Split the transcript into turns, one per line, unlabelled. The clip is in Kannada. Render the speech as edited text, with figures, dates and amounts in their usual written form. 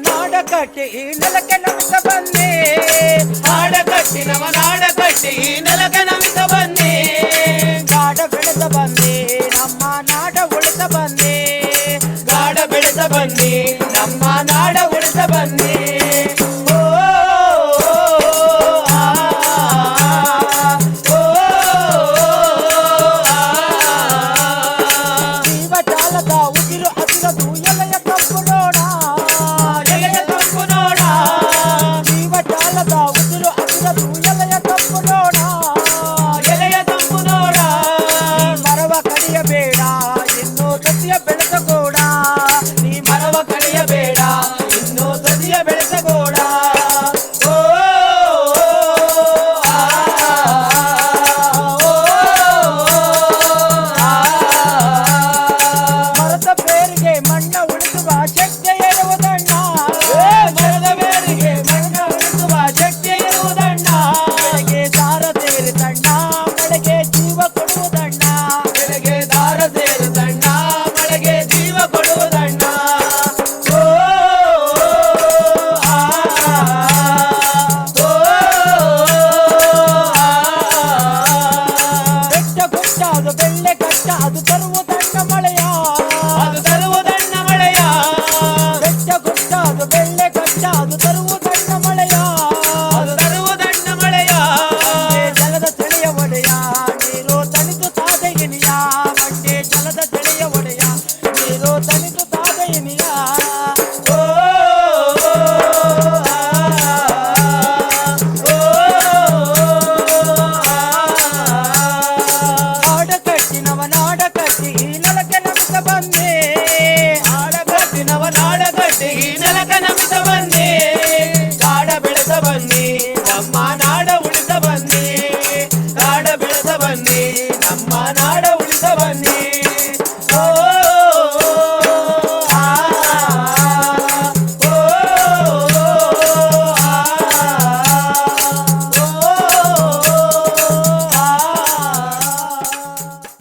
ನಾಡ ಕಟ್ಟಿ ಈ ನೆಲಕ್ಕೆ ನಮಿಸ ಬಂದೆ
ಹಾಡ ಕಟ್ಟಿ ನವ ನಾಡ ಕಟ್ಟಿ ಈ ನೆಲಕ್ಕೆ ನಮಿಸ ಬಂದೆ
ಗಾಢ ಬೆಳೆದ ಬಂದೆ ನಮ್ಮ ನಾಡ ಉಳಿಸ ಬಂದೆ
ಗಾಢ ಬೆಳೆಸ ಬಂದೆ ನಮ್ಮ ನಾಡ ಉಳಿಸ ಬಂದೆ
ಜೀವಜಾಲದ ಉಸಿರು ಹಸಿರದು ಎಲೆಯ ಕಪ್ಪು ನೋಡ
ಎಲೆಯ ಕಪ್ಪು ನೋಡ
ಜೀವಜಾಲದ ಉಸಿರು ಹಸಿರದು ಎಲೆಯ ಕಪ್ಪು ನೋಡ
ಎಲೆಯ ಕಪ್ಪು ನೋಡ
ಮರವ ಕಡಿಯಬೇಡ ಇನ್ನು ಸಸ್ಯ ಬೆಳೆಸಗೋಡ
ನೀ ಮರವ ಕಡಿಯಬೇಡ ಇನ್ನು ಸಸಿಯ ಬೆಳೆಸಗೋಡ
ಮರದ ಬೇರಿಗೆ ಮಣ್ಣ ಉಳಿಸುವ ಶಕ್ತಿ ಇರುವುದಣ್ಣ
ಮರದ ಬೇರಿಗೆ ಮಣ್ಣ ಉಳಿಸುವ ಶಕ್ತಿ ಇರುವುದಣ್ಣ
ಬೆಳೆಗೆ ದಾರ ಸೇರಿದಣ್ಣ ಮಳೆಗೆ ಜೀವ ಕೊಡುವುದಣ್ಣ
ಬೆಳೆಗೆ ದಾರ ಸೇರಿದಣ್ಣ ಮಳೆಗೆ ಜೀವ ಕೊಡುವುದಣ್ಣ
ಬೆಟ್ಟ ಗುಡ್ಡ ಅದು ಬೆಳ್ಳೆ ಕಟ್ಟ ಅದು ತರುವುದಣ್ಣ ಮಳೆಯ
ಅದು ತರುವುದಣ್ಣ ಮಳೆಯ
ಬೆಟ್ಟ ಗುಡ್ಡ ಅದು ಬೆಳ್ಳೆ ಕಟ್ಟ ಅದು ತರುವುದಣ್ಣ ಮಳೆಯ
ಅದು ತರುವುದಣ್ಣ ಮಳೆಯ
ಜಲದ ತಿಳಿಯ ಒಡೆಯ ನೀರು ತಣಿದು ತಾದೆ ಇನಿಯ ಮಂಡೆ ಜಲದ ತಿಳಿಯ ಒಡೆಯ ನೀರು ತಣಿದು ತಾದೆ ಇನಿಯ ನಾಡ ಕಟ್ಟಿ ನವ ನಾಡ ಕಟ್ಟಿ ಈ ನೆಲಕ್ಕೆ ನಮಿಸ ಬಂದೆ
ಹಾಡ ಕಟ್ಟಿ ನವ ನಾಡ ಕಟ್ಟಿ ಈ ನೆಲಕ ನಮಿಸ ಬಂದೆ ಗಾಢ ಬೆಳೆಸ ಬಂದೆ ನಮ್ಮ ನಾಡ